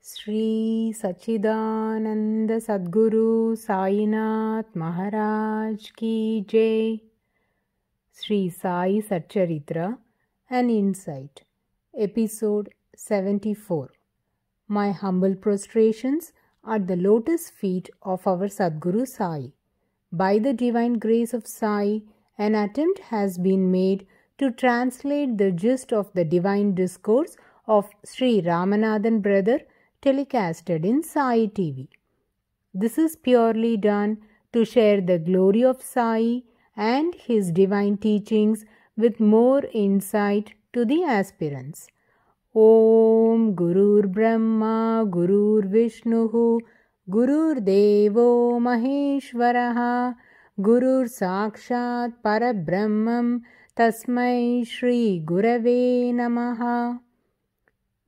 Sri Sachidananda Sadguru Sainath Maharaj Ki Jai. Sri Sai Satcharitra, An Insight, Episode 74. My humble prostrations at the lotus feet of our Sadguru Sai. By the divine grace of Sai, an attempt has been made to translate the gist of the divine discourse of Sri Ramanathan Brother telecasted in Sai TV. This is purely done to share the glory of Sai and his divine teachings with more insight to the aspirants. Om Gurur Brahma Gurur Vishnuhu Gurur Devo Maheshwaraha Gurur Sakshat Parabrahmam Tasmai Shri Gurave Namaha.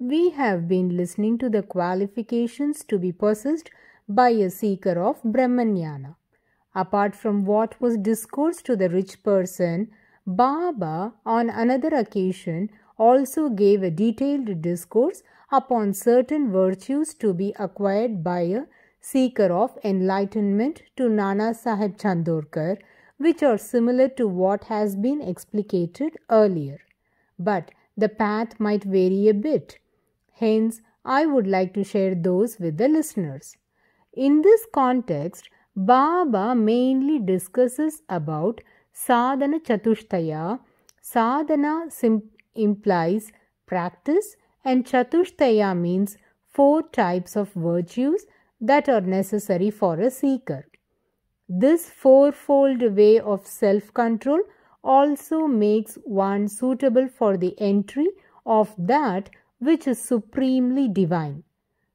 We have been listening to the qualifications to be possessed by a seeker of Brahmanyana. Apart from what was discoursed to the rich person, Baba on another occasion also gave a detailed discourse upon certain virtues to be acquired by a seeker of enlightenment to Nana Sahib Chandorkar, which are similar to what has been explicated earlier. But the path might vary a bit. Hence, I would like to share those with the listeners. In this context, Baba mainly discusses about Sadhana Chatushtaya. Sadhana implies practice and Chatushtaya means 4 types of virtues that are necessary for a seeker. This fourfold way of self-control also makes one suitable for the entry of that which is supremely divine.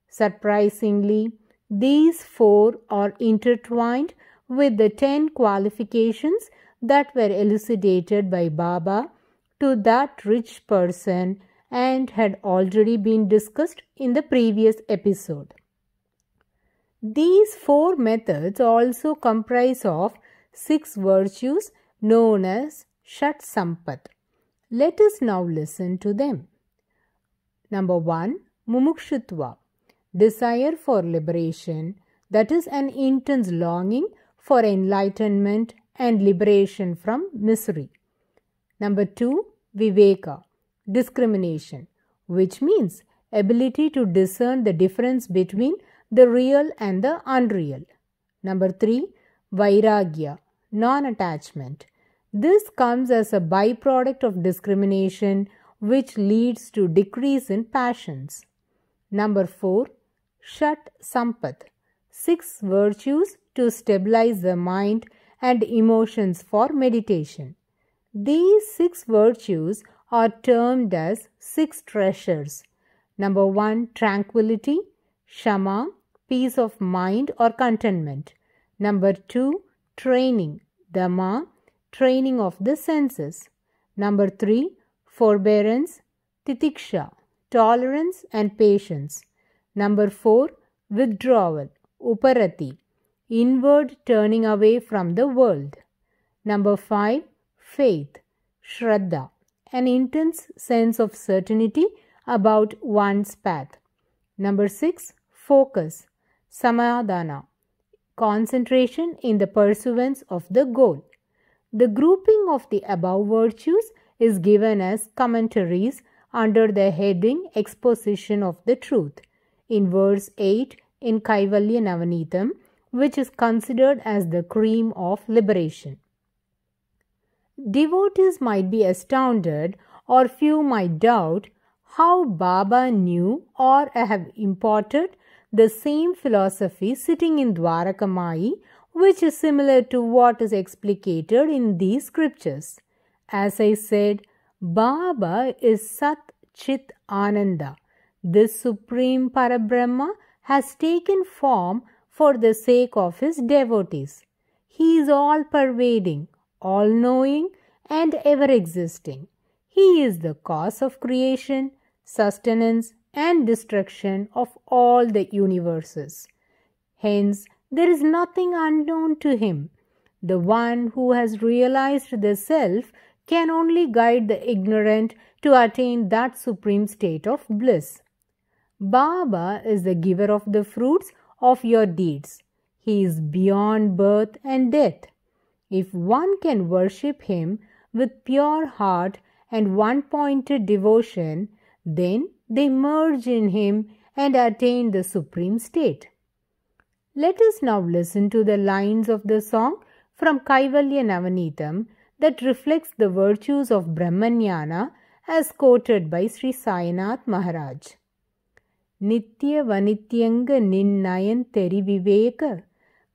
Surprisingly, these 4 are intertwined with the 10 qualifications that were elucidated by Baba to that rich person and had already been discussed in the previous episode. These 4 methods also comprise of 6 virtues known as Shat Sampat. Let us now listen to them. Number 1. Mumukshutva, desire for liberation, that is an intense longing for enlightenment and liberation from misery. Number 2. Viveka, discrimination, which means ability to discern the difference between the real and the unreal. Number 3. Vairagya, non-attachment. This comes as a byproduct of discrimination, which leads to decrease in passions. Number 4. Shat Sampat, 6 virtues to stabilize the mind and emotions for meditation. These 6 virtues are termed as 6 treasures. Number 1. Tranquility, Shama, peace of mind or contentment. Number 2. Training, Dhamma, training of the senses. Number 3. Forbearance, Titiksha, tolerance and patience. Number 4. Withdrawal, Uparati, inward turning away from the world. Number 5. Faith, Shraddha, an intense sense of certainty about one's path. Number 6. Focus, Samadhana, concentration in the pursuance of the goal. The grouping of the above virtues is given as commentaries under the heading Exposition of the Truth in verse 8 in Kaivalya Navanitam, which is considered as the cream of liberation. Devotees might be astounded, or few might doubt, how Baba knew or have imparted the same philosophy sitting in Dwarakamai, which is similar to what is explicated in these scriptures. As I said, Baba is Sat Chit Ananda. This supreme Parabrahma has taken form for the sake of his devotees. He is all-pervading, all-knowing and ever-existing. He is the cause of creation, sustenance and destruction of all the universes. Hence, there is nothing unknown to him. The one who has realized the self can only guide the ignorant to attain that supreme state of bliss. Baba is the giver of the fruits of your deeds. He is beyond birth and death. If one can worship him with pure heart and one-pointed devotion, then they merge in him and attain the supreme state. Let us now listen to the lines of the song from Kaivalya Navanitam that reflects the virtues of Brahmanyana as quoted by Sri Sainath Maharaj. Nitya Vanityanga Ninnayan Teriviveka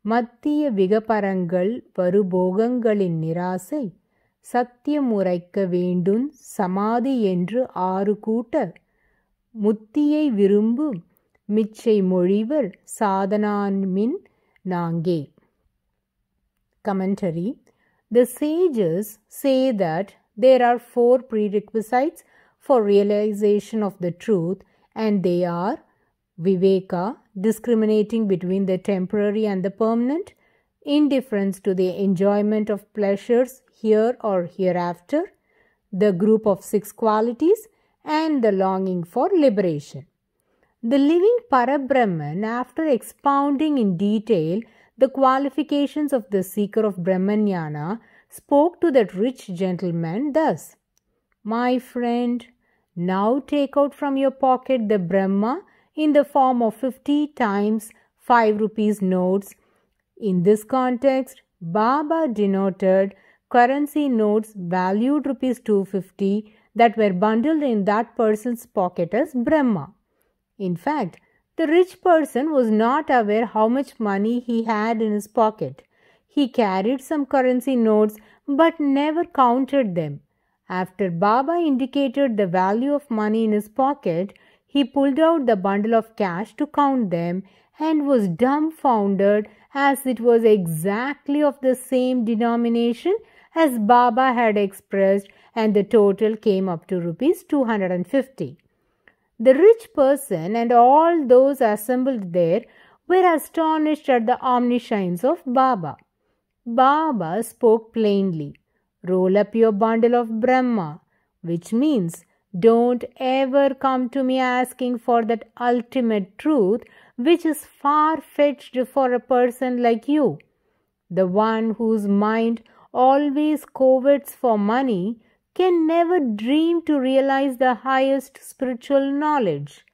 Mattiya Vigaparangal Varubogangalin Nirasai Satyam Uraikka Vendun Samadhi Endru Aru Kootta Muttiyai Virumbu Michai Molivar Sadhananmin Nange. Commentary. The sages say that there are 4 prerequisites for realization of the truth, and they are Viveka, discriminating between the temporary and the permanent, indifference to the enjoyment of pleasures here or hereafter, the group of 6 qualities, and the longing for liberation. The living Parabrahman, after expounding in detail the qualifications of the seeker of Brahmanyana, spoke to that rich gentleman thus: My friend, now take out from your pocket the Brahma in the form of 50 times 5 rupees notes. In this context, Baba denoted currency notes valued rupees 250 that were bundled in that person's pocket as Brahma. In fact, the rich person was not aware how much money he had in his pocket. He carried some currency notes but never counted them. After Baba indicated the value of money in his pocket, he pulled out the bundle of cash to count them and was dumbfounded as it was exactly of the same denomination as Baba had expressed, and the total came up to rupees 250. The rich person and all those assembled there were astonished at the omniscience of Baba. Baba spoke plainly, Roll up your bundle of Brahma, which means don't ever come to me asking for that ultimate truth which is far-fetched for a person like you. The one whose mind always covets for money can never dream to realize the highest spiritual knowledge.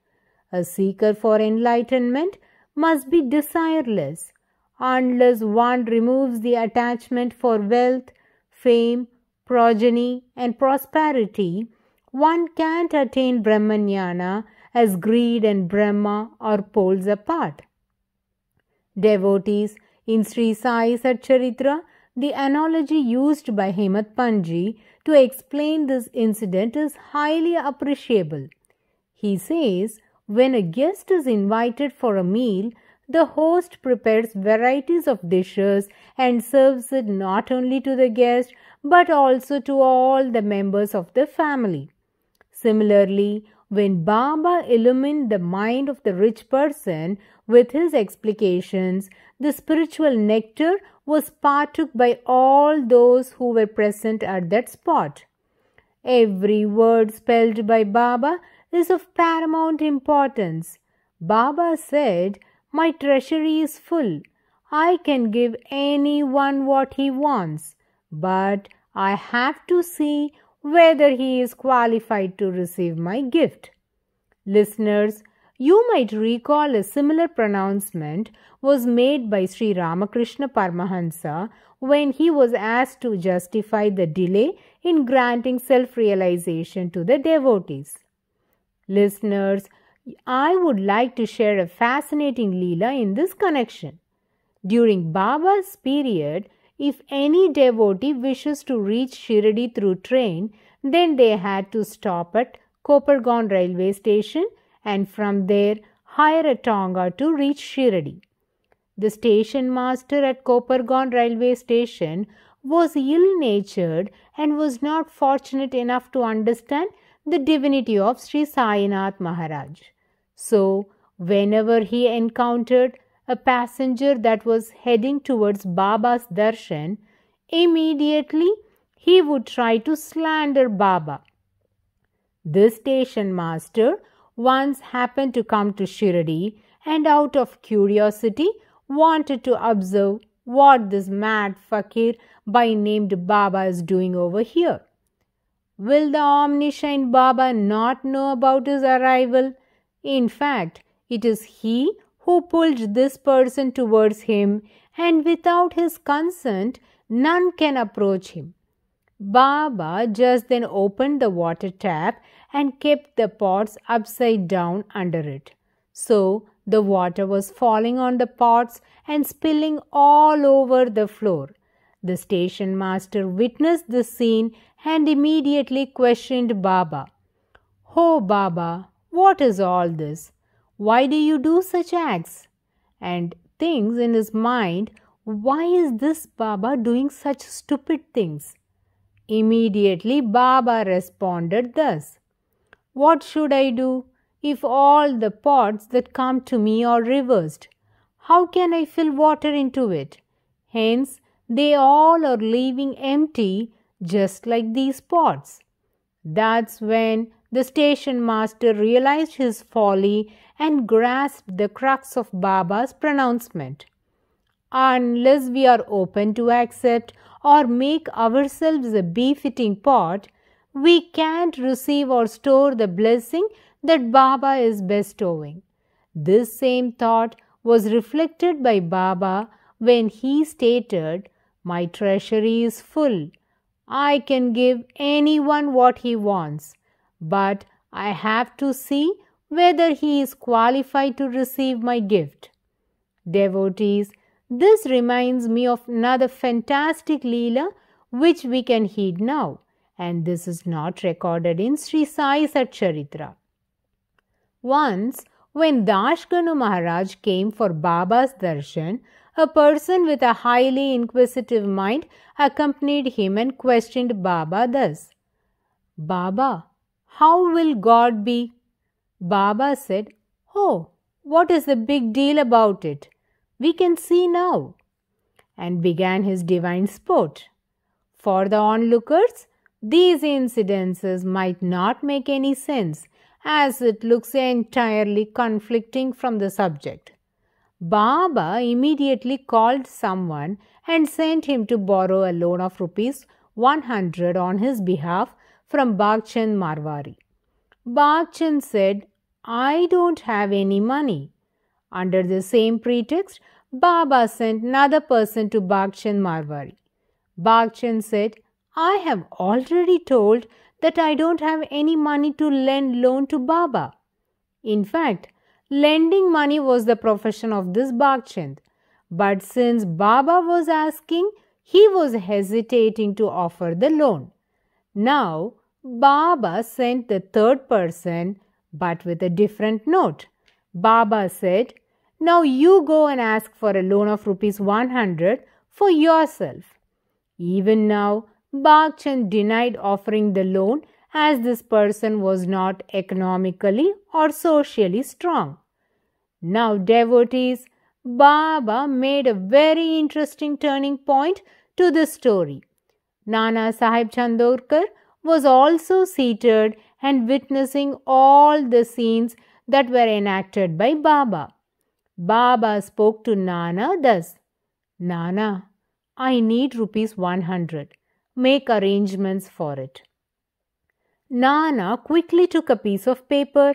A seeker for enlightenment must be desireless. Unless one removes the attachment for wealth, fame, progeny, and prosperity, one can't attain Brahmanyana, as greed and Brahma are poles apart. Devotees, in Sri Sai Satcharitra, the analogy used by Hemant Panji to explain this incident is highly appreciable. He says, when a guest is invited for a meal, the host prepares varieties of dishes and serves it not only to the guest but also to all the members of the family. Similarly, when Baba illumined the mind of the rich person with his explications, the spiritual nectar was partook by all those who were present at that spot. Every word spelled by Baba is of paramount importance. Baba said, "My treasury is full. I can give anyone what he wants, but I have to see whether he is qualified to receive my gift." Listeners, you might recall a similar pronouncement was made by Sri Ramakrishna Paramahansa when he was asked to justify the delay in granting self-realization to the devotees. Listeners, I would like to share a fascinating Leela in this connection. During Baba's period, if any devotee wishes to reach Shirdi through train, then they had to stop at Kopargaon railway station and from there hire a tonga to reach Shirdi. The station master at Kopargaon railway station was ill-natured and was not fortunate enough to understand the divinity of Sri Sainath Maharaj. So, whenever he encountered a passenger that was heading towards Baba's darshan, immediately he would try to slander Baba. This station master once happened to come to Shirdi and out of curiosity wanted to observe what this mad fakir by named Baba is doing over here. Will the omniscient Baba not know about his arrival? In fact, it is he who pulled this person towards him, and without his consent, none can approach him. Baba just then opened the water tap and kept the pots upside down under it. So the water was falling on the pots and spilling all over the floor. The station master witnessed the scene and immediately questioned Baba. "Oh Baba, what is all this? Why do you do such acts?" And thinks in his mind, why is this Baba doing such stupid things? Immediately Baba responded thus, "What should I do if all the pots that come to me are reversed? How can I fill water into it? Hence, they all are leaving empty just like these pots." That's when the station master realized his folly and grasped the crux of Baba's pronouncement. Unless we are open to accept or make ourselves a befitting pot, we can't receive or store the blessing that Baba is bestowing. This same thought was reflected by Baba when he stated, "My treasury is full. I can give anyone what he wants, but I have to see whether he is qualified to receive my gift." Devotees, this reminds me of another fantastic Leela which we can heed now, and this is not recorded in Sri Sai Satcharitra. Once, when Dashganu Maharaj came for Baba's darshan, a person with a highly inquisitive mind accompanied him and questioned Baba thus, "Baba, how will God be?" Baba said, "Oh, what is the big deal about it? We can see now," and began his divine sport. For the onlookers, these incidences might not make any sense, as it looks entirely conflicting from the subject. Baba immediately called someone and sent him to borrow a loan of rupees 100 on his behalf from Bhagchand Marwari. Bhagchand said, "I don't have any money." Under the same pretext, Baba sent another person to Bhagchand Marwari. Bhagchand said, "I have already told that I don't have any money to lend loan to Baba." In fact, lending money was the profession of this Bhagchand. But since Baba was asking, he was hesitating to offer the loan. Now, Baba sent the third person, but with a different note. Baba said, "Now you go and ask for a loan of rupees 100 for yourself." Even now, Bhagchand denied offering the loan as this person was not economically or socially strong. Now, devotees, Baba made a very interesting turning point to the story. Nana Sahib Chandorkar was also seated and witnessing all the scenes that were enacted by Baba. Baba spoke to Nana thus, "Nana, I need rupees 100. Make arrangements for it." Nana quickly took a piece of paper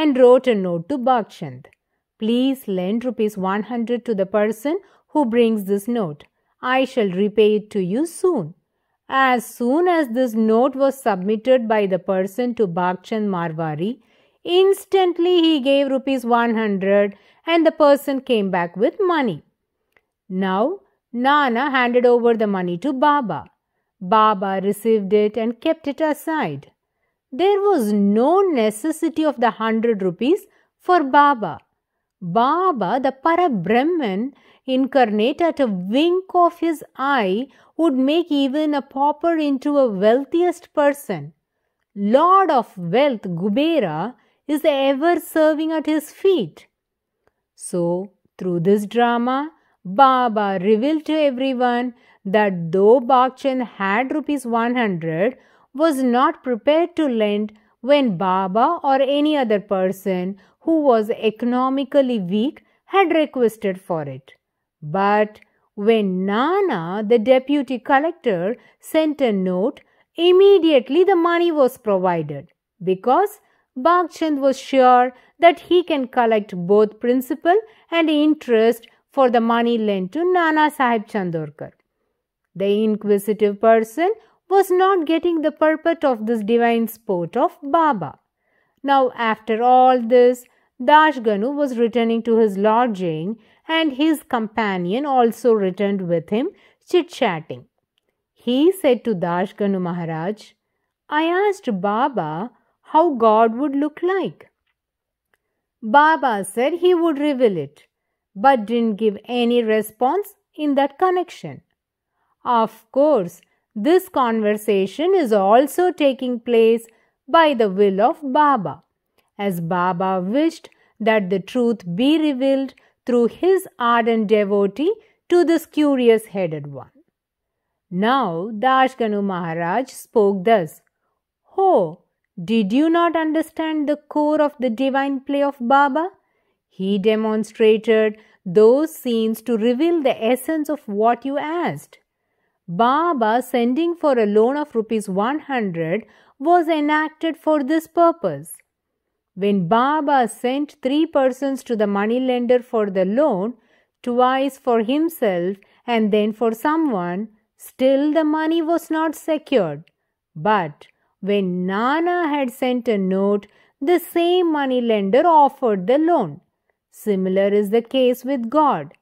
and wrote a note to Bhagchand. "Please lend rupees 100 to the person who brings this note. I shall repay it to you soon." As soon as this note was submitted by the person to Bhagchand Marwari, instantly he gave rupees 100 and the person came back with money. Now, Nana handed over the money to Baba. Baba received it and kept it aside. There was no necessity of the 100 rupees for Baba. Baba, the Parabrahman incarnate, at a wink of his eye would make even a pauper into a wealthiest person. Lord of wealth, Kubera, is ever serving at his feet. So, through this drama, Baba revealed to everyone that though Bhagchand had rupees 100, was not prepared to lend, when Baba or any other person who was economically weak had requested for it. But when Nana, the deputy collector, sent a note, immediately the money was provided because Bagchand was sure that he can collect both principal and interest for the money lent to Nana Sahib Chandorkar. The inquisitive person was not getting the purport of this divine sport of Baba. Now, after all this, Dashganu was returning to his lodging, and his companion also returned with him, chit-chatting. He said to Dashganu Maharaj, "I asked Baba how God would look like. Baba said he would reveal it, but didn't give any response in that connection. Of course, this conversation is also taking place by the will of Baba, as Baba wished that the truth be revealed through his ardent devotee to this curious-headed one." Now Dashganu Maharaj spoke thus, "Oh, did you not understand the core of the divine play of Baba? He demonstrated those scenes to reveal the essence of what you asked. Baba sending for a loan of rupees 100 was enacted for this purpose. When Baba sent 3 persons to the moneylender for the loan, twice for himself and then for someone, still the money was not secured. But when Nana had sent a note, the same moneylender offered the loan. Similar is the case with God.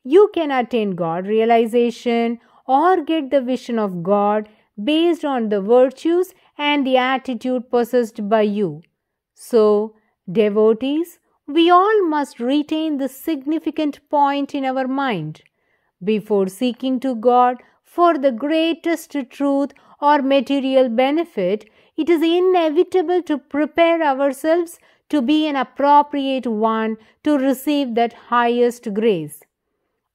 You can attain God realization or get the vision of God based on the virtues and the attitude possessed by you. So, devotees, we all must retain this significant point in our mind. Before seeking to God for the greatest truth or material benefit, it is inevitable to prepare ourselves to be an appropriate one to receive that highest grace.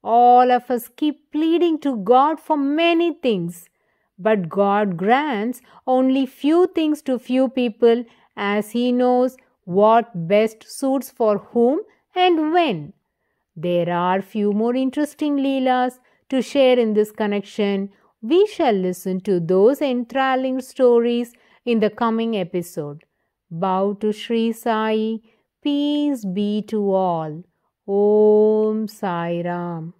All of us keep pleading to God for many things, but God grants only few things to few people as He knows what best suits for whom and when. There are few more interesting Leelas to share in this connection. We shall listen to those enthralling stories in the coming episode. Bow to Sri Sai. Peace be to all. Om Sai Ram.